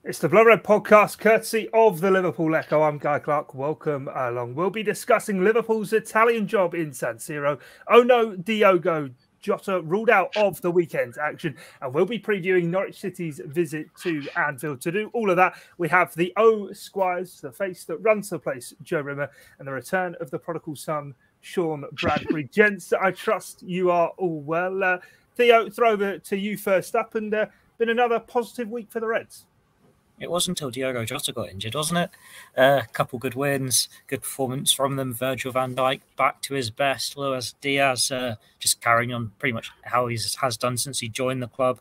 It's the Blood Red podcast, courtesy of the Liverpool Echo. I'm Guy Clarke. Welcome along. We'll be discussing Liverpool's Italian job in San Siro. Oh no, Diogo Jota ruled out of the weekend's action. And we'll be previewing Norwich City's visit to Anfield. To do all of that, we have the Theo Squires, the face that runs the place, Joe Rimmer, and the return of the prodigal son, Sean Bradbury. Gents, I trust you are all well. Theo, throw over to you first up, and been another positive week for the Reds. It wasn't until Diogo Jota got injured, wasn't it? A couple good wins, good performance from them. Virgil van Dijk back to his best. Luis Diaz just carrying on pretty much how he has done since he joined the club.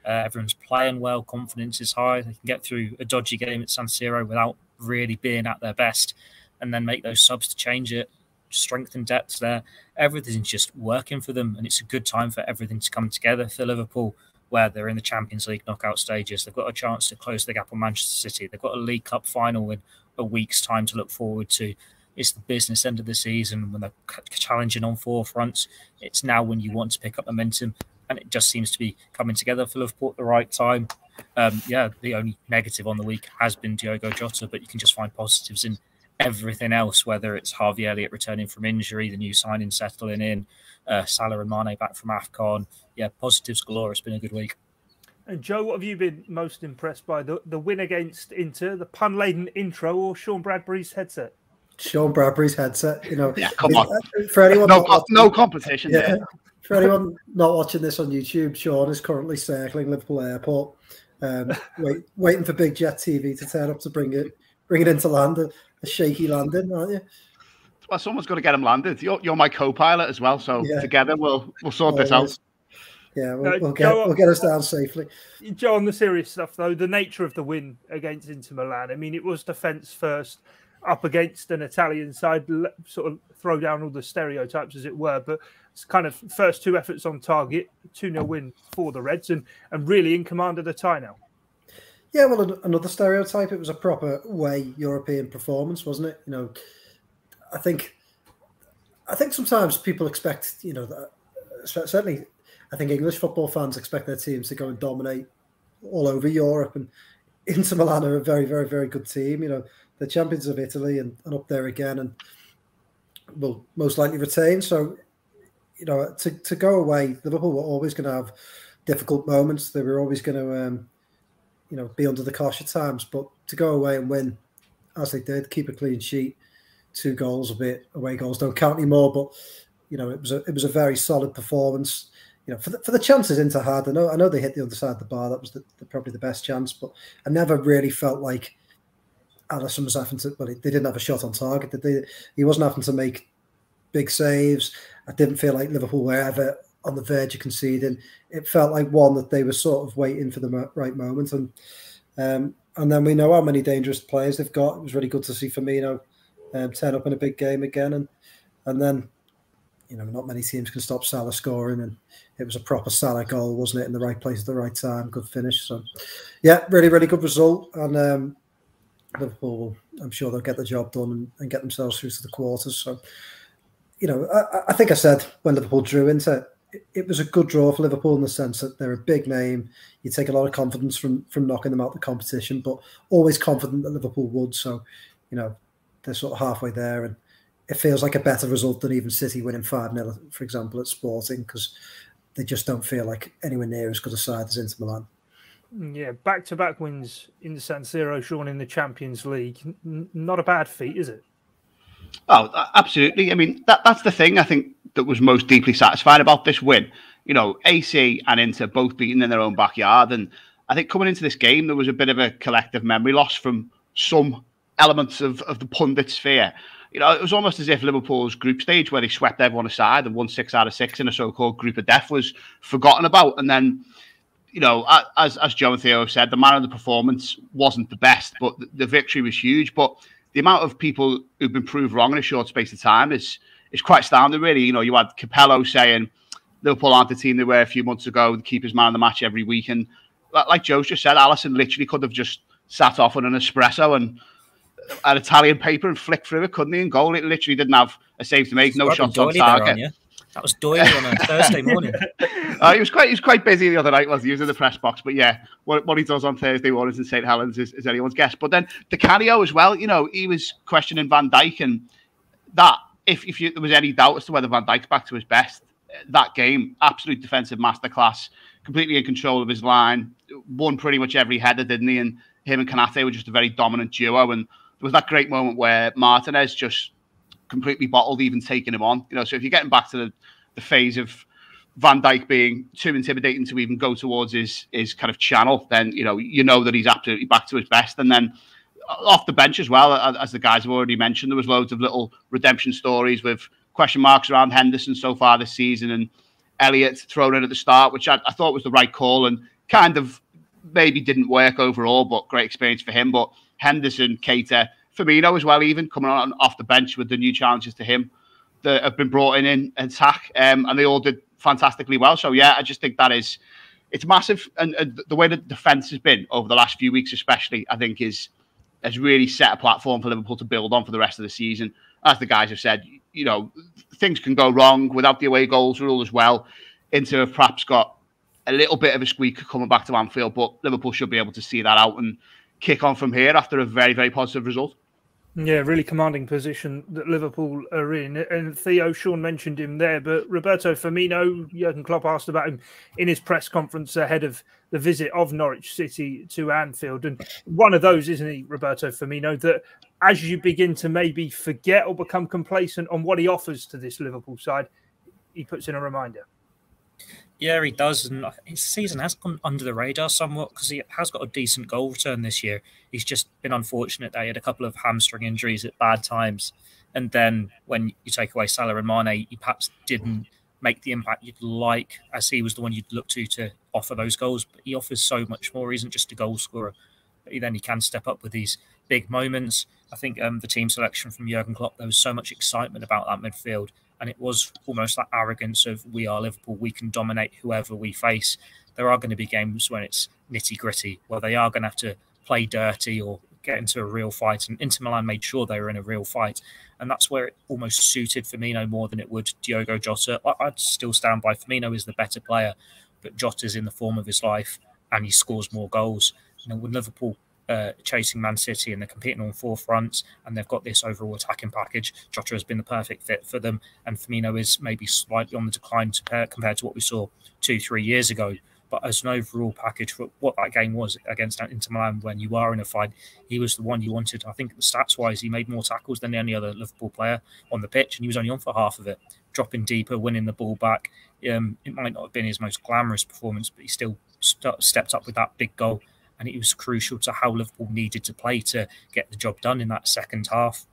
Everyone's playing well, confidence is high. They can get through a dodgy game at San Siro without really being at their best and then make those subs to change it. Strength and depth there. Everything's just working for them, and it's a good time for everything to come together for Liverpool, where they're in the Champions League knockout stages. They've got a chance to close the gap on Manchester City. They've got a League Cup final in a week's time to look forward to. It's the business end of the season when they're challenging on four fronts. It's now when you want to pick up momentum, and it just seems to be coming together for Liverpool at the right time. The only negative on the week has been Diogo Jota, but you can just find positives in everything else, whether it's Harvey Elliott returning from injury, the new signing settling in, Salah and Mane back from AFCON. Yeah, positives galore. It's been a good week. And Joe, what have you been most impressed by? The win against Inter, the pun-laden intro, or Sean Bradbury's headset? Sean Bradbury's headset, you know. Yeah, come on. For anyone no competition there. For anyone not watching this on YouTube, Sean is currently circling Liverpool Airport, waiting for Big Jet TV to turn up to bring it into land. A shaky landing, aren't you? Well, someone's got to get him landed. You're my co-pilot as well, so together we'll sort this out. Yeah, we'll get us down safely. Joe, on the serious stuff though, the nature of the win against Inter Milan. I mean, it was defence first, up against an Italian side, sort of throw down all the stereotypes as it were, but it's kind of first two efforts on target, 2-0 win for the Reds, and really in command of the tie now. Yeah, well, another stereotype. It was a proper away European performance, wasn't it? You know, I think sometimes people expect, you know, certainly I think English football fans expect their teams to go and dominate all over Europe. And Inter Milan are a very, very, very good team. You know, they're champions of Italy and up there again, and will most likely retain. So, you know, to go away, Liverpool were always going to have difficult moments. They were always going to be under the cosh at times, but to go away and win, as they did, keep a clean sheet, 2 goals, a bit away goals don't count anymore. But you know, it was a very solid performance. You know, for the chances Inter had, I know they hit the other side of the bar. That was probably the best chance, but I never really felt like Alisson was having to. Well, they didn't have a shot on target. Did they? He wasn't having to make big saves. I didn't feel like Liverpool were ever on the verge of conceding. It felt like one that they were sort of waiting for the right moment, and then we know how many dangerous players they've got. It was really good to see Firmino turn up in a big game again, and then, you know, not many teams can stop Salah scoring, and it was a proper Salah goal, wasn't it? In the right place at the right time, good finish. So, yeah, really, really good result, and Liverpool, I'm sure they'll get the job done and get themselves through to the quarters. So, you know, I think I said when Liverpool drew Inter, it was a good draw for Liverpool in the sense that they're a big name. You take a lot of confidence from knocking them out the competition, but always confident that Liverpool would. So, you know, they're sort of halfway there, and it feels like a better result than even City winning 5-0, for example, at Sporting, because they just don't feel like anywhere near as good a side as Inter Milan. Yeah, back-to-back wins in the San Siro, Sean, in the Champions League. Not a bad feat, is it? Oh, absolutely. I mean, that's the thing I think that was most deeply satisfying about this win. You know, AC and Inter both beaten in their own backyard. And I think coming into this game, there was a bit of a collective memory loss from some elements of the pundit sphere. You know, it was almost as if Liverpool's group stage, where they swept everyone aside and won 6 out of 6 in a so-called group of death, was forgotten about. And then, you know, as Joe and Theo said, the manner of the performance wasn't the best, but the victory was huge. But the amount of people who've been proved wrong in a short space of time is quite astounding, really. You know, you had Capello saying Liverpool aren't the team they were a few months ago, the keeper's man of the match every week. And like Joe just said, Alisson literally could have just sat off on an espresso and an Italian paper and flicked through it, couldn't he? And goal, it literally didn't have a save to make, no shots on target. That was doily on a Thursday morning. He was quite busy the other night, wasn't he? He was in the press box. But yeah, what he does on Thursday mornings in St Helens is anyone's guess. But then Di Canio as well, you know, he was questioning Van Dijk, and that if there was any doubt as to whether Van Dijk's back to his best, that game, absolute defensive masterclass, completely in control of his line, won pretty much every header, didn't he? And him and Kanate were just a very dominant duo. And there was that great moment where Martinez just completely bottled even taking him on. You know, so if you're getting back to the phase of Van Dijk being too intimidating to even go towards his kind of channel, then you know that he's absolutely back to his best. And then off the bench as well, as the guys have already mentioned, there was loads of little redemption stories with question marks around Henderson so far this season, and Elliott thrown in at the start, which I thought was the right call and kind of maybe didn't work overall, but great experience for him. But Henderson, Keita, Firmino as well, even coming on off the bench with the new challenges to him that have been brought in attack, and they all did fantastically well. So yeah, I just think it's massive, and the way the defence has been over the last few weeks, especially, I think has really set a platform for Liverpool to build on for the rest of the season. As the guys have said, you know, things can go wrong without the away goals rule as well. Inter have perhaps got a little bit of a squeak coming back to Anfield, but Liverpool should be able to see that out and kick on from here after a very, very positive result. Yeah, really commanding position that Liverpool are in. And Theo, Sean mentioned him there, but Roberto Firmino, Jurgen Klopp asked about him in his press conference ahead of the visit of Norwich City to Anfield. And one of those, isn't he, Roberto Firmino, that as you begin to maybe forget or become complacent on what he offers to this Liverpool side, he puts in a reminder. Yeah, he does, and his season has gone under the radar somewhat because he has got a decent goal return this year. He's just been unfortunate that he had a couple of hamstring injuries at bad times, and then when you take away Salah and Mane, he perhaps didn't make the impact you'd like, as he was the one you'd look to offer those goals. But he offers so much more. He isn't just a goal scorer, but then he can step up with these big moments. I think the team selection from Jurgen Klopp, there was so much excitement about that midfield. And it was almost that arrogance of, we are Liverpool, we can dominate whoever we face. There are going to be games when it's nitty-gritty, where they are going to have to play dirty or get into a real fight. And Inter Milan made sure they were in a real fight. And that's where it almost suited Firmino more than it would Diogo Jota. I'd still stand by Firmino is the better player, but Jota's in the form of his life and he scores more goals. You know, when Liverpool chasing Man City and they're competing on four fronts and they've got this overall attacking package, Jota has been the perfect fit for them, and Firmino is maybe slightly on the decline compared to what we saw 2-3 years ago. But as an overall package for what that game was against Inter Milan, when you are in a fight, he was the one you wanted. I think stats-wise, he made more tackles than any other Liverpool player on the pitch, and he was only on for half of it, dropping deeper, winning the ball back. It might not have been his most glamorous performance, but he still stepped up with that big goal. And it was crucial to how Liverpool needed to play to get the job done in that second half.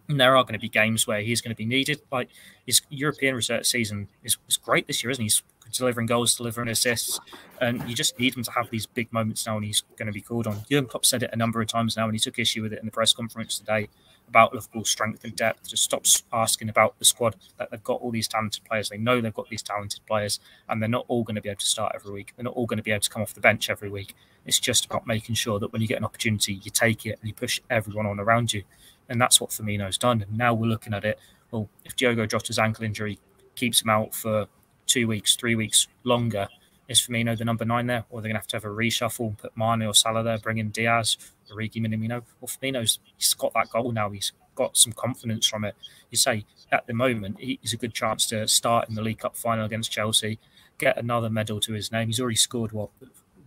And there are going to be games where he's going to be needed. Like his European research season is great this year, isn't he? He's delivering goals, delivering assists. And you just need him to have these big moments now, and he's going to be called on. Jurgen Klopp said it a number of times now, and he took issue with it in the press conference today about Liverpool's strength and depth. Just stop asking about the squad, that they've got all these talented players. They know they've got these talented players, and they're not all going to be able to start every week. They're not all going to be able to come off the bench every week. It's just about making sure that when you get an opportunity, you take it and you push everyone on around you. And that's what Firmino's done. And now we're looking at it. Well, if Diogo Jota's ankle injury keeps him out for 2 weeks, 3 weeks longer, is Firmino the number 9 there? Or they're going to have a reshuffle, put Mane or Salah there, bring in Diaz, Origi, Minamino? Well, he's got that goal now. He's got some confidence from it. You say, at the moment, he's a good chance to start in the League Cup final against Chelsea, get another medal to his name. He's already scored,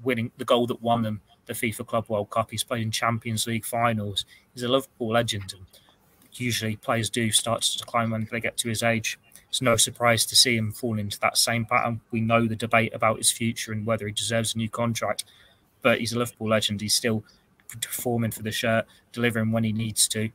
winning the goal that won them the FIFA Club World Cup. He's played in Champions League finals. He's a Liverpool legend. And usually players do start to decline when they get to his age. It's no surprise to see him fall into that same pattern. We know the debate about his future and whether he deserves a new contract, but he's a Liverpool legend. He's still performing for the shirt, delivering when he needs to.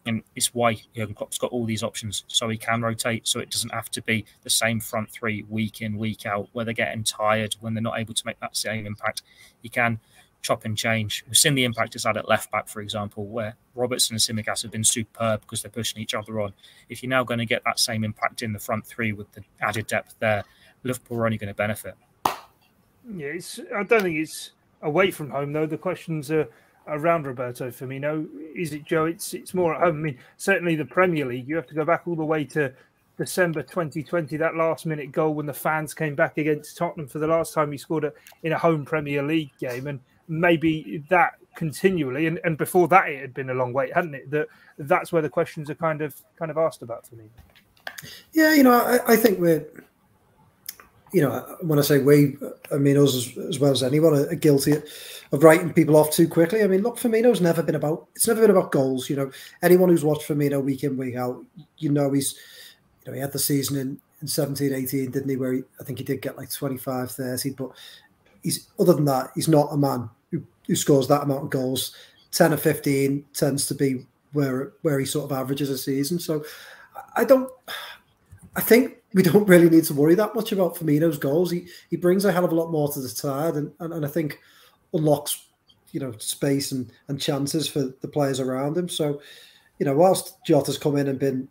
And it's why Jurgen Klopp's got all these options, so he can rotate, so it doesn't have to be the same front three week in, week out, where they're getting tired, when they're not able to make that same impact. He can chop and change. We've seen the impact it's had at left back, for example, where Robertson and Tsimikas have been superb because they're pushing each other on. If you're now going to get that same impact in the front three with the added depth there, Liverpool are only going to benefit. Yeah, I don't think it's away from home, though. The questions are around Roberto Firmino. Is it, Joe? It's more at home. I mean, certainly the Premier League, you have to go back all the way to December 2020, that last-minute goal when the fans came back against Tottenham for the last time he scored in a home Premier League game, and maybe that continually, and before that it had been a long wait, hadn't it? That's where the questions are kind of asked about for me. Yeah, I think we're, when I say we, I mean us as well as anyone are guilty of writing people off too quickly. I mean, look, Firmino's never been about goals. Anyone who's watched Firmino week in, week out, he had the season in 17, 18, didn't he? Where I think he did get like 25, 30, but other than that, he's not a man who scores that amount of goals. 10 or 15 tends to be where he sort of averages a season. So I think we don't really need to worry that much about Firmino's goals. He brings a hell of a lot more to the side, and I think unlocks space and chances for the players around him. So whilst Jota's come in and been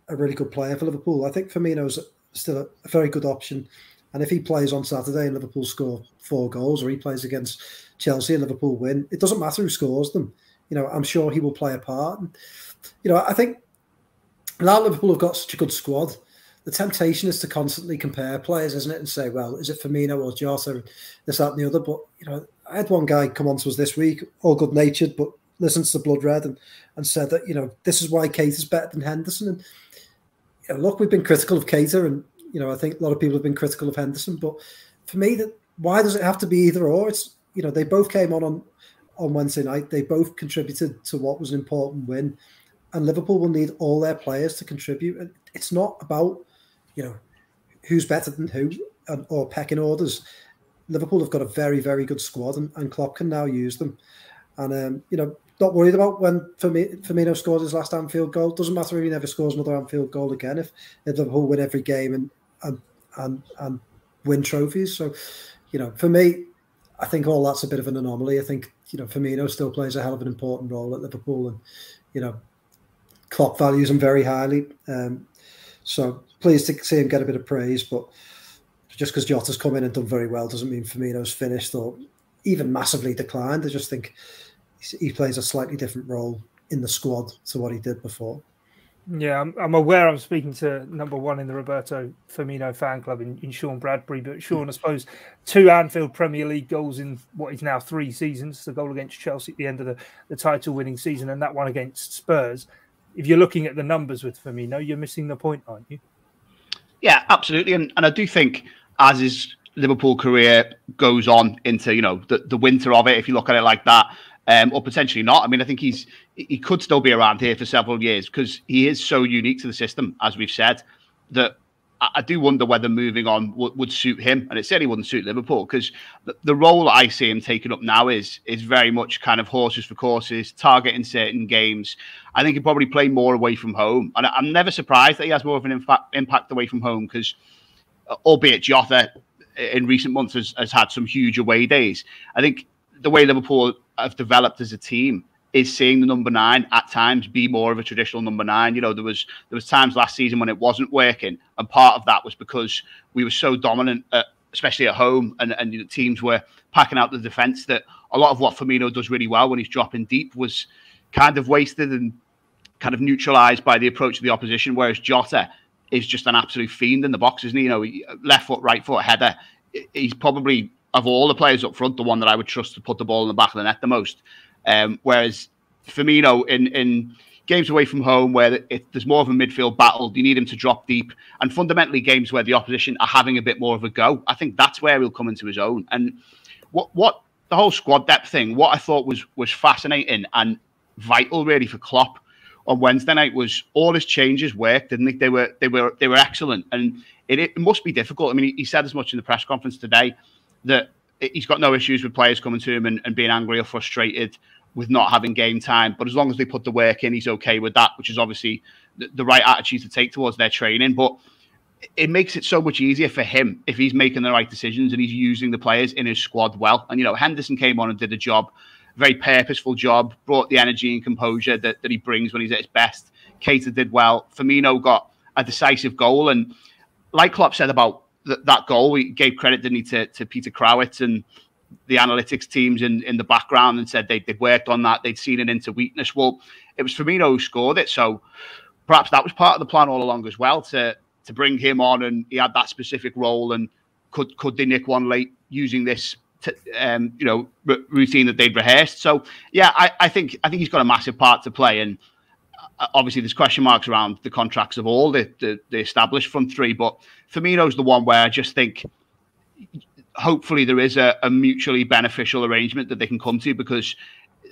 a really good player for Liverpool, I think Firmino's still a very good option. And if he plays on Saturday and Liverpool score 4 goals, or he plays against Chelsea and Liverpool win, it doesn't matter who scores them. I'm sure he will play a part. And, I think now Liverpool have got such a good squad, the temptation is to constantly compare players, isn't it? And say, well, is it Firmino or Jota, this, that, and the other? But, I had one guy come on to us this week, all good-natured, but listens to Blood Red and said that, this is why Keita is better than Henderson. And, look, we've been critical of Keita, and, I think a lot of people have been critical of Henderson. But for me, why does it have to be either or? It's, they both came on Wednesday night. They both contributed to what was an important win. And Liverpool will need all their players to contribute. And it's not about, who's better than who or pecking orders. Liverpool have got a very, very good squad, and Klopp can now use them. And, not worried about when Firmino scores his last Anfield goal. Doesn't matter if he never scores another Anfield goal again if Liverpool win every game and win trophies. So, for me, I think all that's a bit of an anomaly. I think, Firmino still plays a hell of an important role at Liverpool, and, Klopp values him very highly. So pleased to see him get a bit of praise, but just because Jota's come in and done very well doesn't mean Firmino's finished or even massively declined. I just think he plays a slightly different role in the squad to what he did before. Yeah, I'm aware I'm speaking to number one in the Roberto Firmino fan club in Sean Bradbury. But Sean, I suppose 2 Anfield Premier League goals in what is now 3 seasons, the goal against Chelsea at the end of the title-winning season and that one against Spurs. If you're looking at the numbers with Firmino, you're missing the point, aren't you? Yeah, absolutely. And I do think as his Liverpool career goes on into, the winter of it, if you look at it like that, or potentially not. I mean, I think he could still be around here for several years because he is so unique to the system, as we've said, that I do wonder whether moving on would suit him. And it certainly wouldn't suit Liverpool because the role I see him taking up now is very much kind of horses for courses, targeting certain games. I think he'd probably play more away from home. And I'm never surprised that he has more of an impact away from home because, albeit Jota in recent months has had some huge away days, I think the way Liverpool have developed as a team is seeing the number 9 at times be more of a traditional number 9. There was times last season when it wasn't working, and part of that was because we were so dominant, especially at home, and teams were packing out the defence that a lot of what Firmino does really well when he's dropping deep was kind of wasted and kind of neutralised by the approach of the opposition, whereas Jota is just an absolute fiend in the box, isn't he? Left foot, right foot, header. He's probably, of all the players up front, the one that I would trust to put the ball in the back of the net the most. Whereas Firmino in games away from home where there's more of a midfield battle, you need him to drop deep, and fundamentally games where the opposition are having a bit more of a go, I think that's where he'll come into his own. And what the whole squad depth thing, what I thought was fascinating and vital really for Klopp on Wednesday night was all his changes worked, didn't they? They were excellent, and it must be difficult. I mean, he said as much in the press conference today that he's got no issues with players coming to him and being angry or frustrated with not having game time. But as long as they put the work in, he's okay with that, which is obviously the right attitude to take towards their training. But it makes it so much easier for him if he's making the right decisions and he's using the players in his squad well. And, Henderson came on and did a job, very purposeful job, brought the energy and composure that he brings when he's at his best. Keita did well. Firmino got a decisive goal. And like Klopp said about that goal, we gave credit, didn't he, to Peter Crowitz and the analytics teams in the background and said they'd worked on that. They'd seen it into weakness. Well, it was Firmino who scored it. So perhaps that was part of the plan all along as well, to to bring him on, and he had that specific role. And could they nick one late using this, routine that they'd rehearsed? So yeah, I think he's got a massive part to play, and obviously there's question marks around the contracts of all the established front three. But Firmino's the one where I just think, hopefully there is a mutually beneficial arrangement that they can come to, because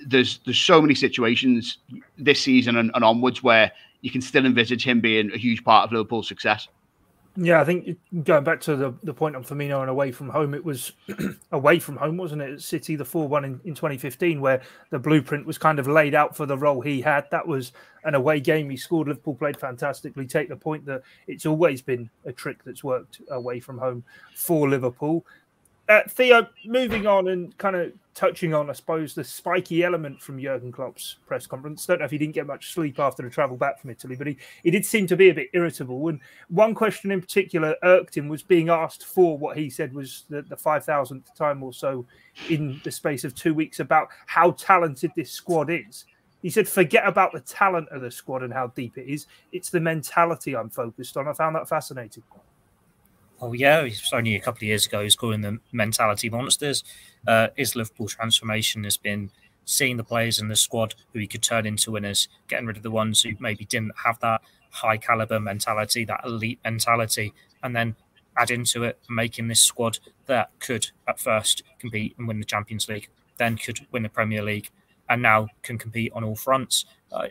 there's so many situations this season and onwards where you can still envisage him being a huge part of Liverpool's success. Yeah, I think going back to the point on Firmino and away from home, it was away from home, wasn't it? At City, the 4-1 in 2015, where the blueprint was kind of laid out for the role he had. That was an away game. He scored. Liverpool played fantastically. Take the point that it's always been a trick that's worked away from home for Liverpool. Theo, moving on and kind of touching on, I suppose, the spiky element from Jurgen Klopp's press conference. Don't know if he didn't get much sleep after the travel back from Italy, but he did seem to be a bit irritable. And one question in particular irked him was being asked for what he said was the 5,000th time or so in the space of 2 weeks about how talented this squad is. He said, forget about the talent of the squad and how deep it is. It's the mentality I'm focused on. I found that fascinating. Oh, yeah, it was only a couple of years ago he was calling them mentality monsters. His Liverpool transformation has been seeing the players in the squad who he could turn into winners, getting rid of the ones who maybe didn't have that high caliber mentality, that elite mentality, and then add into it, making this squad that could at first compete and win the Champions League, then could win the Premier League, and now can compete on all fronts.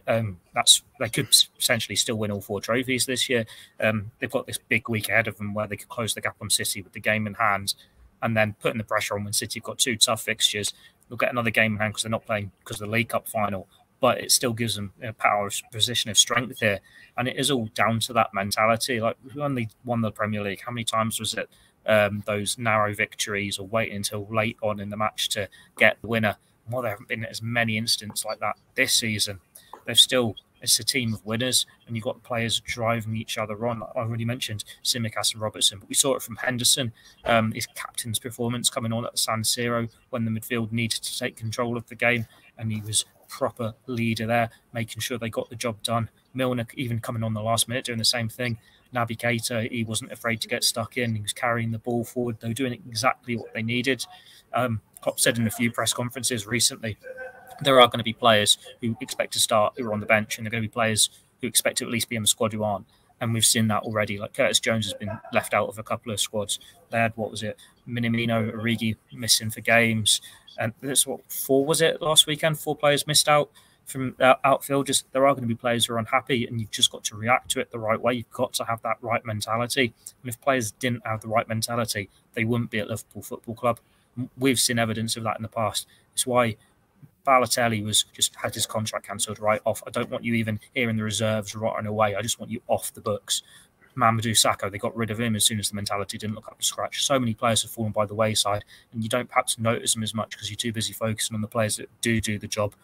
They could essentially still win all 4 trophies this year. They've got this big week ahead of them where they could close the gap on City with the game in hand, and then putting the pressure on when City have got 2 tough fixtures. They'll get another game in hand because they're not playing because of the League Cup final, but it still gives them a position of strength here. And it is all down to that mentality. Like, we only won the Premier League. How many times was it those narrow victories or waiting until late on in the match to get the winner? Well, there haven't been as many instances like that this season. It's a team of winners, and you've got players driving each other on. I already mentioned Tsimikas and Robertson, but we saw it from Henderson, his captain's performance coming on at the San Siro when the midfield needed to take control of the game, and he was proper leader there, making sure they got the job done. Milner even coming on the last minute, doing the same thing. Naby Keita, he wasn't afraid to get stuck in. He was carrying the ball forward. They were doing exactly what they needed. Klopp said in a few press conferences recently, there are going to be players who expect to start who are on the bench, and there are going to be players who expect to at least be in the squad who aren't. And we've seen that already. Like, Curtis Jones has been left out of a couple of squads. They had, Minamino, Origi missing for games. And that's 4 was it last weekend? 4 players missed out from outfield. There are going to be players who are unhappy, and you've just got to react to it the right way. You've got to have that right mentality. And if players didn't have the right mentality, they wouldn't be at Liverpool Football Club. We've seen evidence of that in the past. It's why Balotelli had his contract cancelled right off. I don't want you even here in the reserves rotting away. I just want you off the books. Mamadou Sakho, they got rid of him as soon as the mentality didn't look up to scratch. So many players have fallen by the wayside, and you don't perhaps notice them as much because you're too busy focusing on the players that do the job.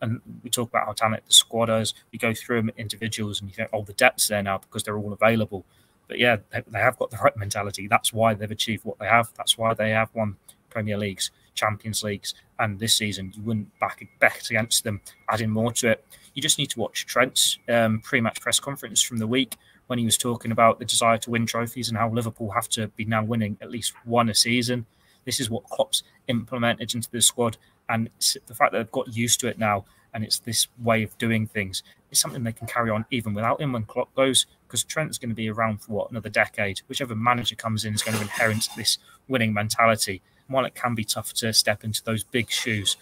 And we talk about how talented the squad is. We go through them individuals, and you think, the depth's there now because they're all available. But yeah, they have got the right mentality. That's why they've achieved what they have. That's why they have won Premier Leagues, Champions Leagues, and this season you wouldn't back against them adding more to it. You just need to watch Trent's pre-match press conference from the week when he was talking about the desire to win trophies and how Liverpool have to be now winning at least one a season. This is what Klopp's implemented into the squad, and the fact that they've got used to it now, and it's this way of doing things, it's something they can carry on even without him when Klopp goes, because Trent's going to be around for another decade. Whichever manager comes in is going to inherit this winning mentality. While it can be tough to step into those big shoes,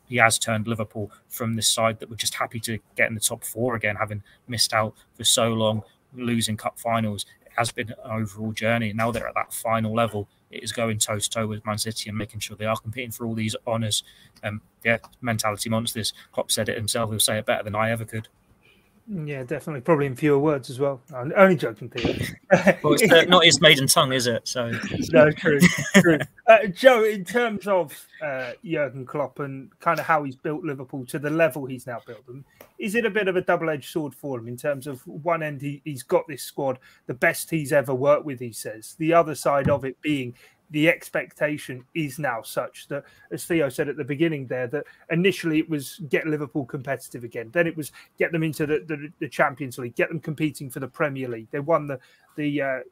he has turned Liverpool from this side that were just happy to get in the top 4 again, having missed out for so long, losing cup finals. It has been an overall journey. Now they're at that final level. It is going toe-to-toe with Man City and making sure they are competing for all these honours. Mentality monsters. Klopp said it himself. He'll say it better than I ever could. Yeah, definitely. Probably in fewer words as well. I'm only joking, Peter. Well, it's not his maiden tongue, is it? So no, true. Joe, in terms of Jurgen Klopp and kind of how he's built Liverpool to the level he's now built them, is it a bit of a double-edged sword for him in terms of one end he's got this squad, the best he's ever worked with, he says. The other side of it being the expectation is now such that, as Theo said at the beginning there, that initially it was get Liverpool competitive again. Then it was get them into the Champions League, get them competing for the Premier League. They won the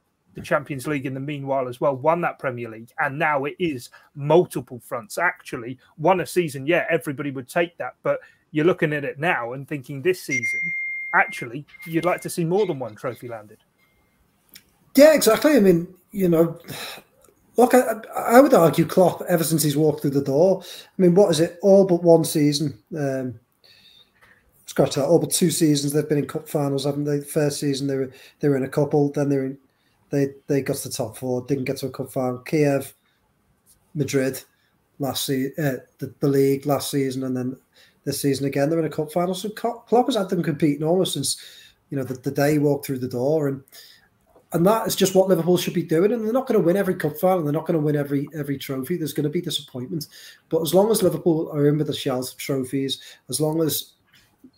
Champions League in the meanwhile as well, won that Premier League. And now it is multiple fronts. Actually, won a season, yeah, everybody would take that. But you're looking at it now and thinking this season, actually, you'd like to see more than one trophy landed. Yeah, exactly. I mean, you know, look, I would argue Klopp, ever since he's walked through the door, I mean, what is it? All but one season. Scratch that. All but 2 seasons they've been in cup finals, haven't they? The first season they were in a couple. Then they got to the top 4, didn't get to a cup final. Kiev, Madrid last season, the league last season, and then this season again they're in a cup final. So Klopp has had them competing almost since, you know, the day he walked through the door, and that is just what Liverpool should be doing. And they're not going to win every cup final. They're not going to win every trophy. There's going to be disappointment. But as long as Liverpool are in with the shout of trophies, as long as,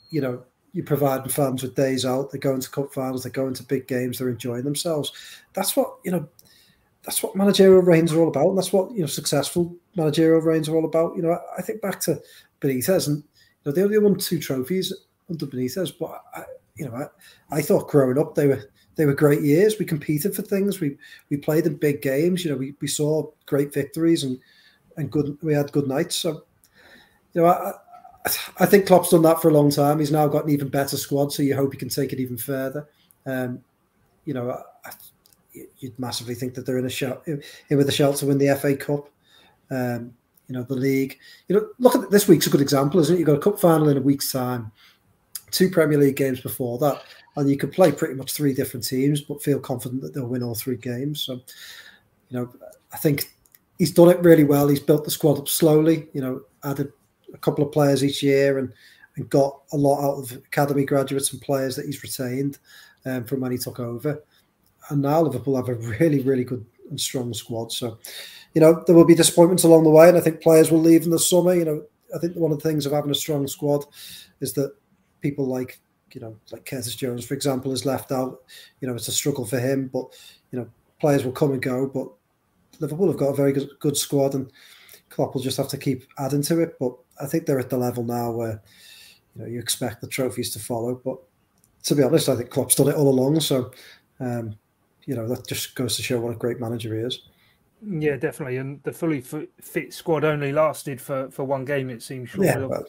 you know, you provide fans with days out, they're going to cup finals, they're going to big games, they're enjoying themselves. That's what, you know, that's what managerial reigns are all about. And that's what, you know, successful managerial reigns are all about. You know, I think back to Benitez, and, you know, they only won 2 trophies under Benitez. But, I thought growing up they were great years. We competed for things. We played in big games. You know, we saw great victories and good. We had good nights. So, you know, I think Klopp's done that for a long time. He's now got an even better squad, so you hope he can take it even further. You know, you'd massively think that they're in with a shout to win the FA Cup. You know, the league. You know, look at this week's a good example, isn't it? You've got a cup final in a week's time, 2 Premier League games before that, and you could play pretty much 3 different teams, but feel confident that they'll win all 3 games. So, you know, I think he's done it really well. He's built the squad up slowly. You know, added a couple of players each year and got a lot out of academy graduates and players that he's retained from when he took over. And now Liverpool have a really, really good and strong squad. So, you know, there will be disappointments along the way, and I think players will leave in the summer. You know, I think one of the things of having a strong squad is that people like, you know, like Curtis Jones, for example, is left out. You know, it's a struggle for him, but, you know, players will come and go. But Liverpool have got a very good squad, and Klopp will just have to keep adding to it. But I think they're at the level now where, you know, you expect the trophies to follow. But to be honest, I think Klopp's done it all along. So, you know, that just goes to show what a great manager he is. Yeah, definitely. And the fully fit squad only lasted for 1 game, it seems. Yeah, well,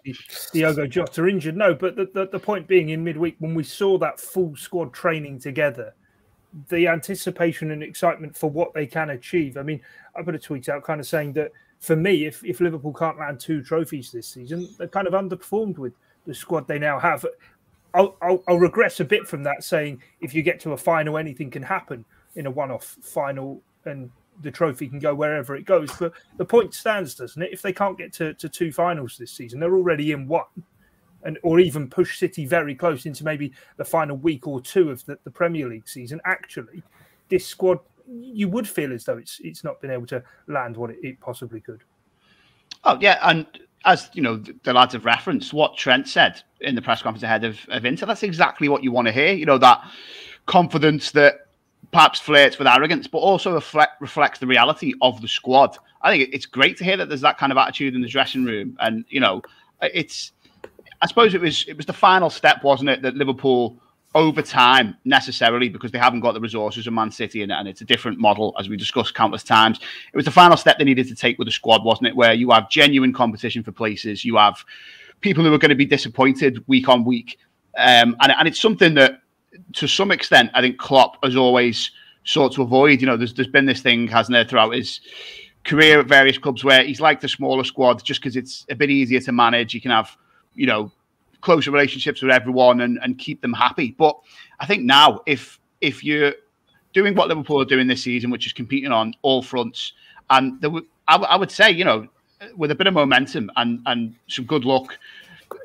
Diogo Jota injured. No, but the point being, in midweek, when we saw that full squad training together, the anticipation and excitement for what they can achieve. I mean, I put a tweet out kind of saying that, for me, if Liverpool can't land 2 trophies this season, they're kind of underperformed with the squad they now have. I'll regress a bit from that, saying if you get to a final, anything can happen in a one-off final, and the trophy can go wherever it goes. But the point stands, doesn't it? If they can't get to 2 finals this season, they're already in 1, or even push City very close into maybe the final week or 2 of the Premier League season. Actually, this squad, you would feel as though it's not been able to land what it possibly could. Oh, yeah, and as you know, the lads have referenced what Trent said in the press conference ahead of Inter. That's exactly what you want to hear. You know, that confidence that perhaps flirts with arrogance, but also reflects the reality of the squad. I think it's great to hear that there's that kind of attitude in the dressing room. And, you know, I suppose it was the final step, wasn't it, that Liverpool, over time, necessarily, because they haven't got the resources of Man City, and it's a different model, as we discussed countless times. It was the final step they needed to take with the squad, wasn't it, where you have genuine competition for places, you have people who are going to be disappointed week on week. And it's something that, to some extent, I think Klopp has always sought to avoid. You know, there's been this thing, hasn't there, throughout his career at various clubs where he's liked the smaller squad just because it's a bit easier to manage. You can have, you know, closer relationships with everyone and keep them happy. But I think now, if you're doing what Liverpool are doing this season, which is competing on all fronts, and I would say, you know, with a bit of momentum and some good luck,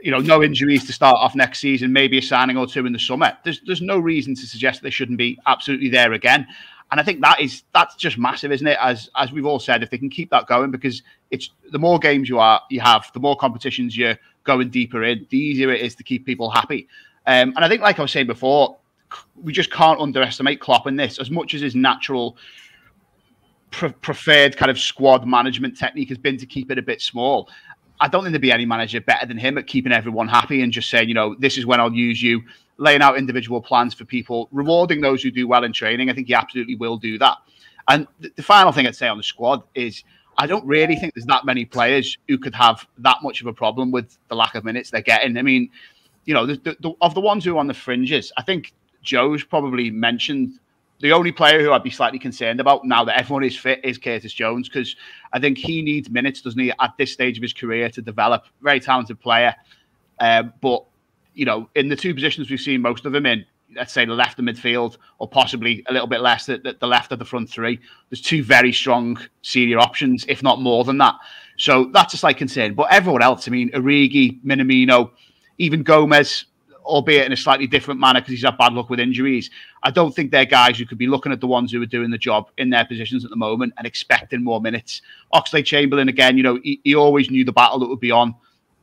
you know, no injuries to start off next season, maybe a signing or 2 in the summer, there's no reason to suggest they shouldn't be absolutely there again. And I think that's just massive, isn't it? As we've all said, if they can keep that going, because it's the more games you have, the more competitions you're going deeper in, the easier it is to keep people happy. And I think, like I was saying before, we just can't underestimate Klopp in this. As much as his natural preferred kind of squad management technique has been to keep it a bit small. I don't think there'd be any manager better than him at keeping everyone happy and just saying, you know, this is when I'll use you, laying out individual plans for people, rewarding those who do well in training. I think he absolutely will do that. And the final thing I'd say on the squad is I don't really think there's that many players who could have that much of a problem with the lack of minutes they're getting. I mean, you know, of the ones who are on the fringes, I think Joe's probably mentioned the only player who I'd be slightly concerned about now that everyone is fit is Curtis Jones, because I think he needs minutes, doesn't he, at this stage of his career to develop. Very talented player. But, you know, in the two positions we've seen most of him in, let's say the left of midfield or possibly a little bit less at the left of the front three, there's two very strong senior options, if not more than that. So that's a slight concern. But everyone else, I mean, Origi, Minamino, even Gomez, albeit in a slightly different manner because he's had bad luck with injuries. I don't think they're guys who could be looking at the ones who are doing the job in their positions at the moment and expecting more minutes. Oxlade-Chamberlain, again, you know, he always knew the battle that would be on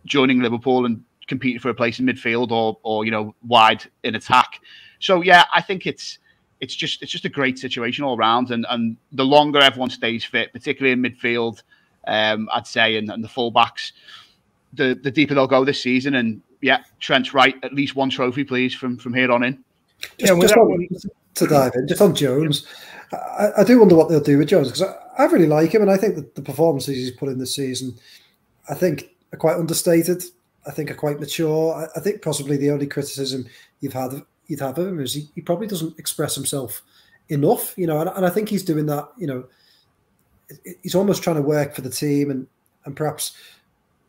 joining Liverpool and competing for a place in midfield or you know, wide in attack. So yeah, I think it's just a great situation all round. And the longer everyone stays fit, particularly in midfield, I'd say, and the fullbacks, the deeper they'll go this season. And yeah, Trent's right. At least one trophy, please, from here on in. To dive in, just on Jones, I do wonder what they'll do with Jones, because I really like him, and I think that the performances he's put in this season, I think, are quite understated. I think are quite mature. I think possibly the only criticism you'd have of him is he probably doesn't express himself enough, you know, and I think he's doing that, you know, he's almost trying to work for the team and perhaps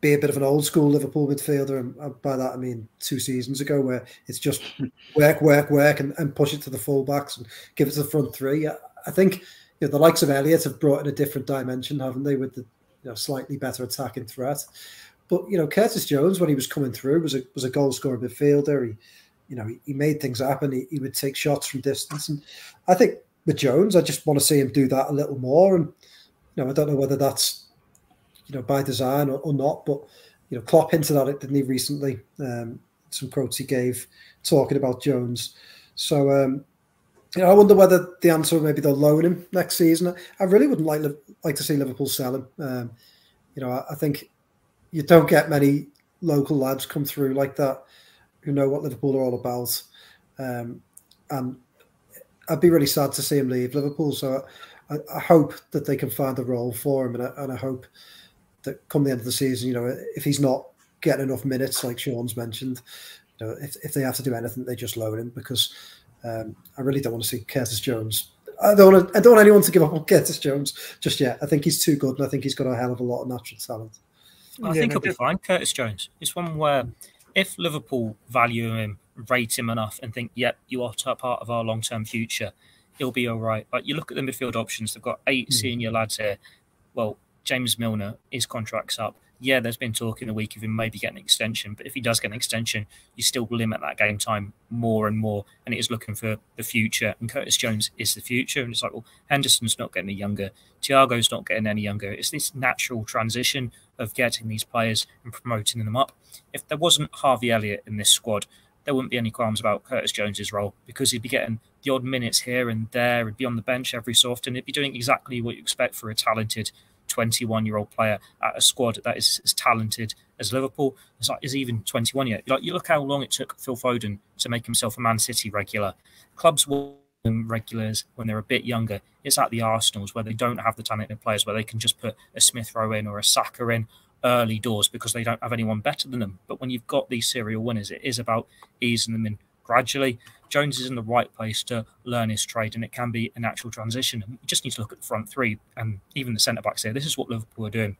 be a bit of an old school Liverpool midfielder, and by that I mean 2 seasons ago, where it's just work and push it to the fullbacks and give it to the front three. I think, you know, the likes of Elliott have brought in a different dimension, haven't they, with the, you know, slightly better attacking threat. But, you know, Curtis Jones, when he was coming through, was a goal scoring midfielder. He made things happen. He would take shots from distance, and I think with Jones, I just want to see him do that a little more. And, you know, I don't know whether that's, you know, by design or not, but, you know, Klopp hinted at it, didn't he, recently? Some quotes he gave talking about Jones. So, you know, I wonder whether the answer, maybe they'll loan him next season. I really wouldn't like to see Liverpool sell him. You know, I think you don't get many local lads come through like that who know what Liverpool are all about. And I'd be really sad to see him leave Liverpool. So I hope that they can find a role for him, and I hope that come the end of the season, you know, if he's not getting enough minutes, like Sean's mentioned, you know, if they have to do anything, they just loan him, because I really don't want to see Curtis Jones. I don't want anyone to give up on Curtis Jones just yet. I think he's too good, and I think he's got a hell of a lot of natural talent. I think he'll be fine, Curtis Jones. It's one where if Liverpool value him, rate him enough, and think, yep, you are part of our long-term future, he'll be all right. Like, you look at the midfield options, they've got 8 senior lads here. Well, James Milner, his contract's up. Yeah, there's been talk in the week of him maybe getting an extension, but if he does get an extension, you still limit that game time more and more, and it is looking for the future, and Curtis Jones is the future. And it's like, well, Henderson's not getting any younger, Thiago's not getting any younger. It's this natural transition of getting these players and promoting them up. If there wasn't Harvey Elliott in this squad, there wouldn't be any qualms about Curtis Jones's role, because he'd be getting the odd minutes here and there, he'd be on the bench every so often, he'd be doing exactly what you expect for a talented 21-year-old player at a squad that is as talented as Liverpool. It's like, is even 21 yet? Like, you look how long it took Phil Foden to make himself a Man City regular. Clubs will regulars when they're a bit younger. It's at the Arsenals where they don't have the talented players, where they can just put a Smith Rowe in or a Saka in early doors because they don't have anyone better than them. But when you've got these serial winners, it is about easing them in gradually. Jones is in the right place to learn his trade, and it can be a natural transition. You just need to look at the front three and even the centre-backs here. This is what Liverpool are doing.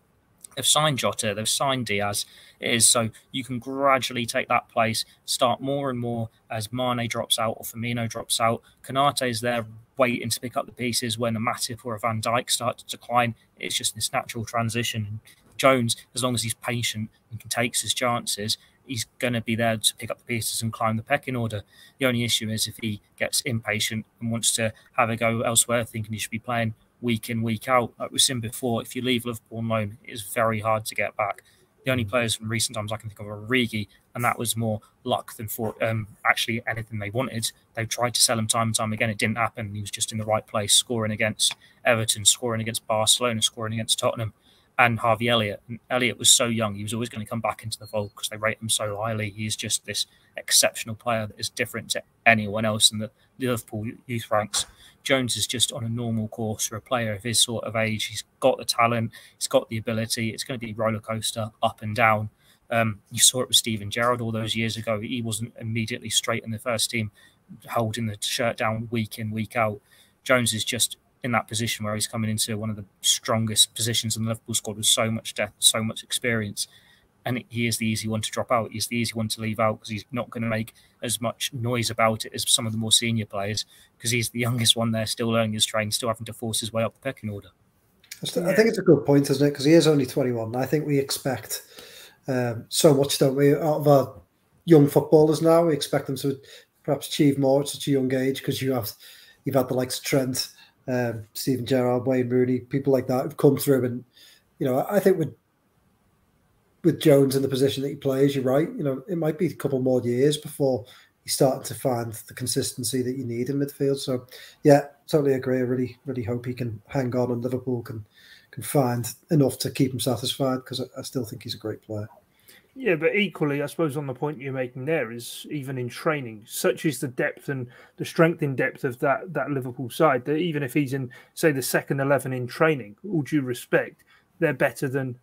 They've signed Jota, they've signed Diaz. It is so you can gradually take that place, start more and more as Mane drops out or Firmino drops out. Konate's there waiting to pick up the pieces when a Matip or a Van Dijk start to decline. It's just this natural transition. Jones, as long as he's patient and can take his chances, he's going to be there to pick up the pieces and climb the pecking order. The only issue is if he gets impatient and wants to have a go elsewhere, thinking he should be playing week in, week out. Like we've seen before, if you leave Liverpool on loan, it is very hard to get back. The only players from recent times I can think of are Origi, and that was more luck than for actually anything they wanted. They tried to sell him time and time again. It didn't happen. He was just in the right place, scoring against Everton, scoring against Barcelona, scoring against Tottenham, and Harvey Elliott. And Elliott was so young, he was always going to come back into the fold because they rate him so highly. He's just this exceptional player that is different to anyone else in the Liverpool youth ranks. Jones is just on a normal course for a player of his sort of age. He's got the talent, he's got the ability. It's going to be roller coaster up and down. You saw it with Steven Gerrard all those years ago. He wasn't immediately straight in the first team, holding the shirt down week in, week out. Jones is just in that position where he's coming into one of the strongest positions in the Liverpool squad with so much depth, so much experience. And he is the easy one to drop out. He's the easy one to leave out because he's not going to make as much noise about it as some of the more senior players because he's the youngest one there, still learning his trade, still having to force his way up the pecking order. I think it's a good point, isn't it? Because he is only 21. I think we expect so much, don't we, out of our young footballers now. We expect them to perhaps achieve more at such a young age because you've had the likes of Trent, Steven Gerrard, Wayne Rooney, people like that who've come through. And, I think with Jones in the position that he plays, you're right. It might be a couple more years before he's starting to find the consistency that you need in midfield. So, yeah, totally agree. I really, really hope he can hang on and Liverpool can find enough to keep him satisfied because I still think he's a great player. Yeah, but equally, I suppose on the point you're making there is even in training, such is the depth and the strength in depth of that Liverpool side that even if he's in, say, the second 11 in training, all due respect, they're better than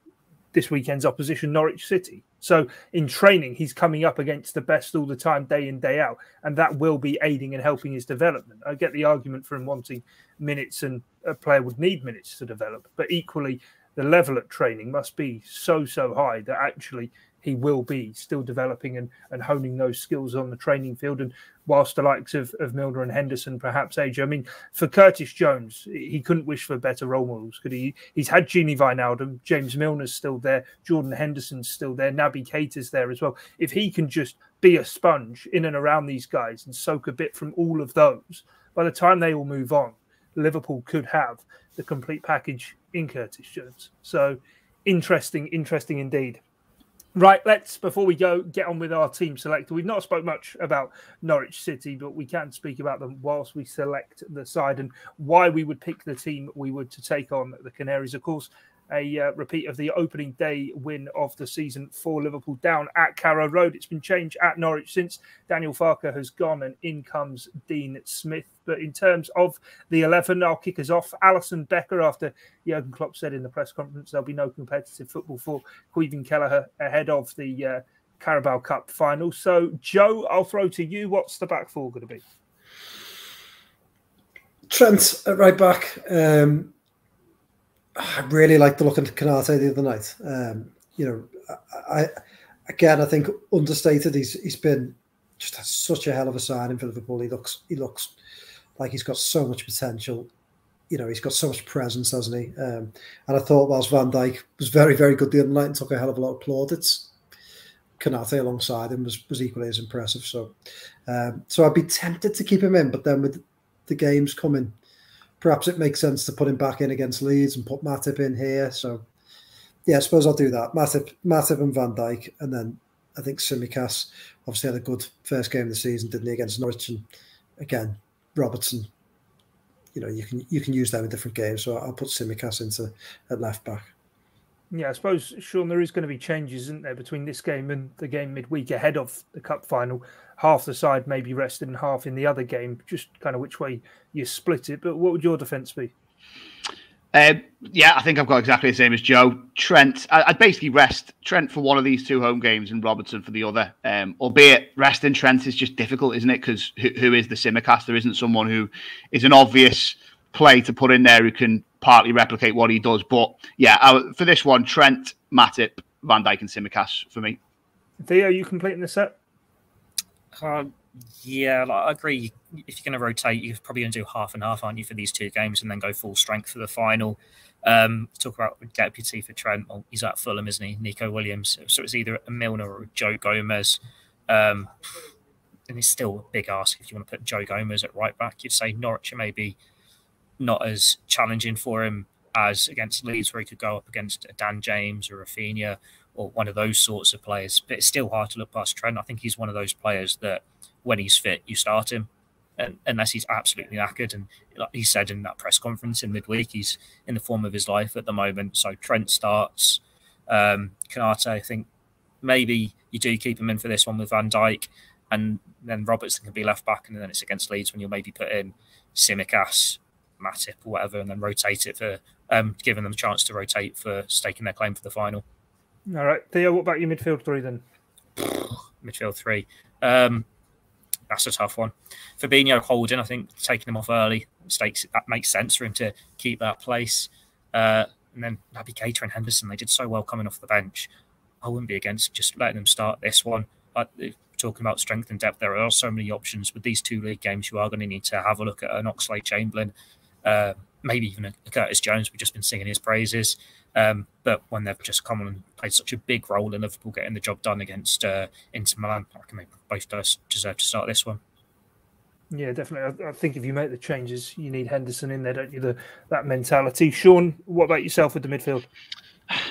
this weekend's opposition, Norwich City. So in training, he's coming up against the best all the time, day in, day out, and that will be aiding and helping his development. I get the argument for him wanting minutes, and a player would need minutes to develop, but equally, the level at training must be so high that actually he will be still developing and honing those skills on the training field. And whilst the likes of Milner and Henderson perhaps age, I mean, for Curtis Jones, he couldn't wish for better role models, could he? He's had Gini Wijnaldum, James Milner's still there, Jordan Henderson's still there, Naby Keita's there as well. If he can just be a sponge in and around these guys and soak a bit from all of those, by the time they all move on, Liverpool could have the complete package in Curtis Jones. So interesting indeed. Right, let's, before we go, get on with our team selector. We've not spoke much about Norwich City, but we can speak about them whilst we select the side and why we would pick the team we would to take on the Canaries. Of course, a repeat of the opening day win of the season for Liverpool down at Carrow Road. It's been changed at Norwich since Daniel Farke has gone and in comes Dean Smith. But in terms of the 11, I'll kick us off. Alisson Becker, after Jurgen Klopp said in the press conference there'll be no competitive football for Caoimhin Kelleher ahead of the Carabao Cup final. So, Joe, I'll throw to you. What's the back four going to be? Trent at right back. I really liked the look of Konate the other night. I think understated. He's been just such a hell of a signing for Liverpool. He looks like he's got so much potential. He's got so much presence, hasn't he? And I thought whilst Van Dijk was very, very good the other night and took a hell of a lot of plaudits, Konate alongside him was equally as impressive. So I'd be tempted to keep him in, but then with the games coming, perhaps it makes sense to put him back in against Leeds and put Matip in here. So, yeah, I suppose I'll do that. Matip and Van Dijk. And then I think Tsimikas obviously had a good first game of the season, didn't he, against Norwich? And again, Robertson, you can use them in different games. So I'll put Tsimikas at left back. Yeah, I suppose, Sean, there is going to be changes, isn't there, between this game and the game midweek ahead of the Cup final. Half the side may be rested and half in the other game, just kind of which way you split it. But what would your defence be? Yeah, I think I've got exactly the same as Joe. Trent, I'd basically rest Trent for one of these two home games and Robertson for the other. Albeit resting Trent is just difficult, isn't it? Because who is the Tsimikas? There isn't someone who is an obvious play to put in there who can partly replicate what he does. But yeah, for this one, Trent, Matip, Van Dijk and Tsimikas for me. Theo, you completing the set? Yeah, I agree. If you're going to rotate, you're probably going to do half and half, aren't you, for these two games and then go full strength for the final. Talk about deputy for Trent. Well, he's at Fulham, isn't he? Nico Williams. So it's either a Milner or a Joe Gomez. And it's still a big ask if you want to put Joe Gomez at right back. You'd say Norwich maybe not as challenging for him as against Leeds, where he could go up against a Dan James or Rafinha or one of those sorts of players. But it's still hard to look past Trent. I think he's one of those players that when he's fit, you start him, and unless he's absolutely knackered. And like he said in that press conference in midweek, he's in the form of his life at the moment. So Trent starts. Konate, I think maybe you do keep him in for this one with Van Dijk, and then Robertson can be left back, and then it's against Leeds when you'll maybe put in Tsimikas, Matip or whatever, and then rotate it for giving them a chance to rotate for staking their claim for the final. All right, Theo, what about your midfield three then? Midfield three. That's a tough one. Fabinho holding, I think taking him off early that makes sense for him to keep that place. And then Naby Keita and Henderson, they did so well coming off the bench. I wouldn't be against just letting them start this one. Talking about strength and depth, there are so many options with these two league games. You are going to need to have a look at an Oxlade-Chamberlain, maybe even a Curtis Jones. We've just been singing his praises. But when they've just come on and played such a big role in Liverpool getting the job done against Inter Milan, I reckon they both deserve to start this one. Yeah, definitely. I think if you make the changes, you need Henderson in there, don't you? That mentality. Sean, what about yourself with the midfield?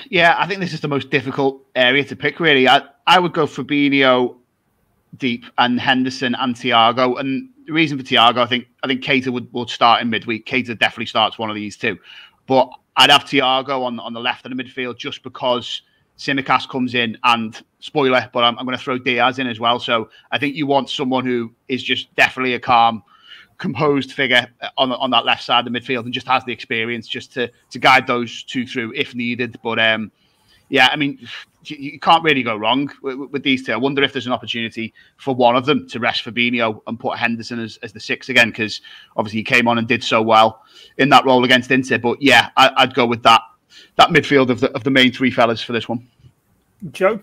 Yeah, I think this is the most difficult area to pick, really. I would go Fabinho deep and Henderson and Thiago. And the reason for Thiago, I think Keita would start in midweek. Keita definitely starts one of these two. But I'd have Thiago on the left of the midfield just because Tsimikas comes in and, spoiler, but I'm going to throw Diaz in as well. So I think you want someone who is just definitely a calm, composed figure on that left side of the midfield and just has the experience just to guide those two through if needed. But yeah, I mean, you can't really go wrong with these two. I wonder if there's an opportunity for one of them to rest Fabinho and put Henderson as the six again, because obviously he came on and did so well in that role against Inter. But yeah, I'd go with that midfield of the main three fellas for this one. Joe?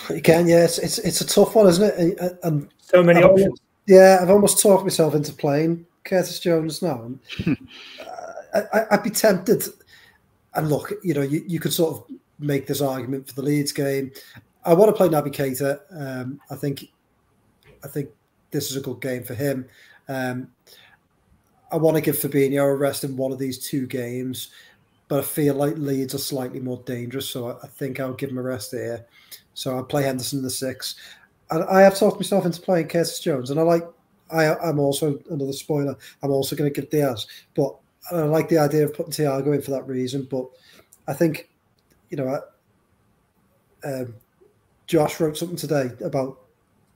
Again, yeah, it's a tough one, isn't it? And so many options. I've almost talked myself into playing Curtis Jones now. I'd be tempted. And look, you could sort of make this argument for the Leeds game. I want to play Naby Keita. I think this is a good game for him. I want to give Fabinho a rest in one of these two games, but I feel like Leeds are slightly more dangerous, so I think I'll give him a rest here. So I'll play Henderson in the six. And I have talked myself into playing Curtis Jones, and I'm also, another spoiler, I'm also going to give Diaz, but I like the idea of putting Thiago in for that reason. But I think, Josh wrote something today about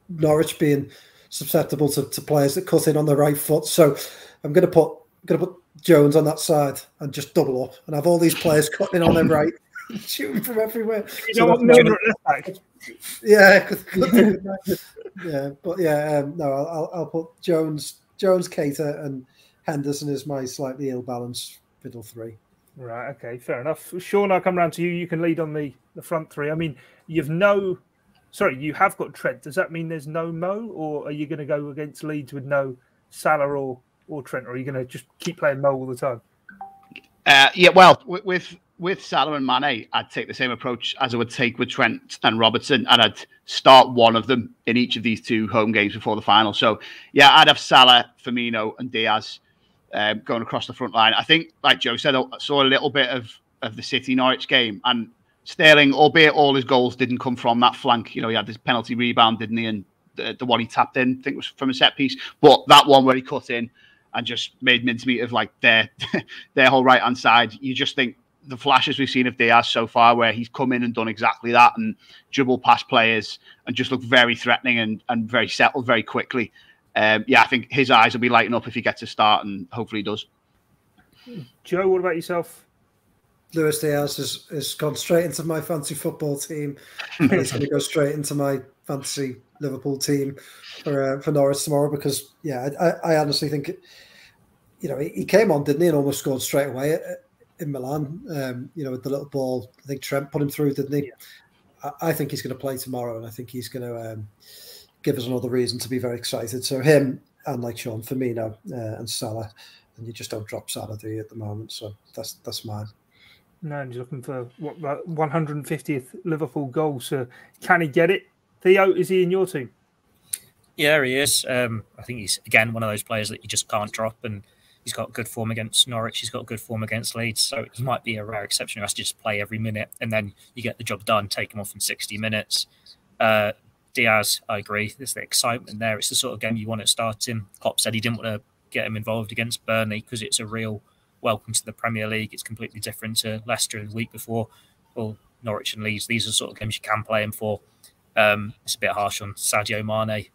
Norwich being susceptible to players that cut in on the right foot. So I'm going to put Jones on that side and just double up and have all these players cutting in on their right, shooting from everywhere. You don't want Milner at left back. Yeah, yeah, but yeah, no, I'll put Jones, Keita, and Henderson is my slightly ill-balanced middle three. Right, okay, fair enough. Sean, I'll come round to you. You can lead on the front three. I mean, you have got Trent. Does that mean there's no Mo, or are you going to go against Leeds with no Salah or Trent, or are you going to just keep playing Mo all the time? Yeah, well, with Salah and Mane, I'd take the same approach as I would take with Trent and Robertson, and I'd start one of them in each of these two home games before the final. So, yeah, I'd have Salah, Firmino, and Diaz going across the front line. I think, like Joe said, I saw a little bit of the City-Norwich game, and Sterling, albeit all his goals didn't come from that flank. He had this penalty rebound, didn't he? And the one he tapped in, I think, was from a set piece. But that one where he cut in and just made mincemeat of like their whole right-hand side, you just think the flashes we've seen of Diaz so far, where he's come in and done exactly that and dribbled past players and just looked very threatening and very settled very quickly. Yeah, I think his eyes will be lighting up if he gets a start, and hopefully he does. Joe, what about yourself? Luis Diaz has gone straight into my fantasy football team. And he's going to go straight into my fantasy Liverpool team for Norwich tomorrow because, yeah, I honestly think, he came on, didn't he, and almost scored straight away in Milan, with the little ball. I think Trent put him through, didn't he? Yeah. I think he's going to play tomorrow, and I think he's going to give us another reason to be very excited. So him and, like Sean, Firmino and Salah, and you just don't drop Salah, do you, at the moment? So that's mine. No, he's looking for what 150th Liverpool goal. So can he get it? Theo, is he in your team? Yeah, he is. I think he's again one of those players that you just can't drop, and He's got good form against Norwich. He's got good form against Leeds. So he might be a rare exception who has to just play every minute, and then you get the job done, take him off in 60 minutes. Diaz, I agree. There's the excitement there. It's the sort of game you want to start him. Klopp said he didn't want to get him involved against Burnley because it's a real welcome to the Premier League. It's completely different to Leicester the week before. Well, Norwich and Leeds, these are the sort of games you can play him for. It's a bit harsh on Sadio Mane,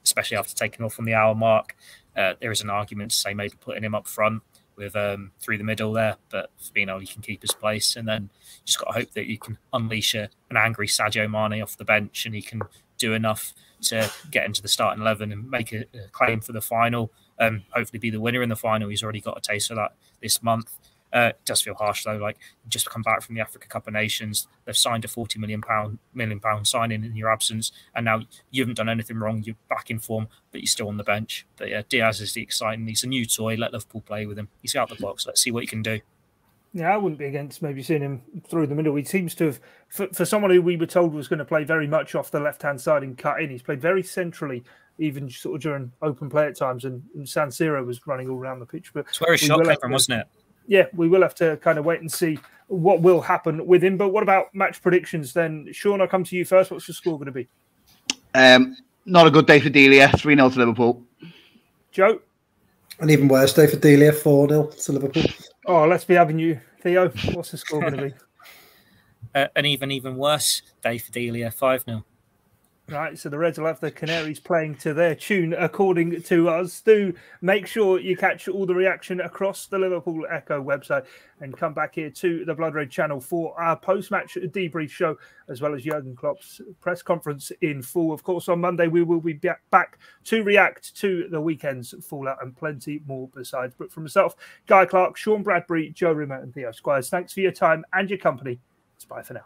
especially after taking off on the hour mark. There is an argument to say maybe putting him up front with through the middle there, but Fabinho, he can keep his place, and then you just got to hope that you can unleash an angry Sadio Mane off the bench, and he can do enough to get into the starting 11 and make a claim for the final. Hopefully, be the winner in the final. He's already got a taste of that this month. It does feel harsh though. Like, just come back from the Africa Cup of Nations, they've signed a £40 million signing in your absence, and now you haven't done anything wrong. You're back in form, but you're still on the bench. But yeah, Diaz is the exciting. He's a new toy. Let Liverpool play with him. He's out the box. Let's see what he can do. Yeah, I wouldn't be against maybe seeing him through the middle. He seems to have, for someone who we were told was going to play very much off the left-hand side and cut in, he's played very centrally, even sort of during open play at times, and San Siro was running all around the pitch. But it's where his shot came from, wasn't it? Yeah, we will have to kind of wait and see what will happen with him. But what about match predictions then? Sean, I'll come to you first. What's your score going to be? Not a good day for Delia. 3-0 to Liverpool. Joe? An even worse day for Delia. 4-0 to Liverpool. Oh, let's be having you. Theo, what's the score going to be? An even worse day for Delia. 5-0. Right, so the Reds will have the Canaries playing to their tune, according to us. Do make sure you catch all the reaction across the Liverpool Echo website and come back here to the Blood Red channel for our post-match debrief show, as well as Jurgen Klopp's press conference in full. Of course, on Monday, we will be back to react to the weekend's fallout and plenty more besides. But from myself, Guy Clarke, Sean Bradbury, Joe Rimmer and Theo Squires, thanks for your time and your company. It's bye for now.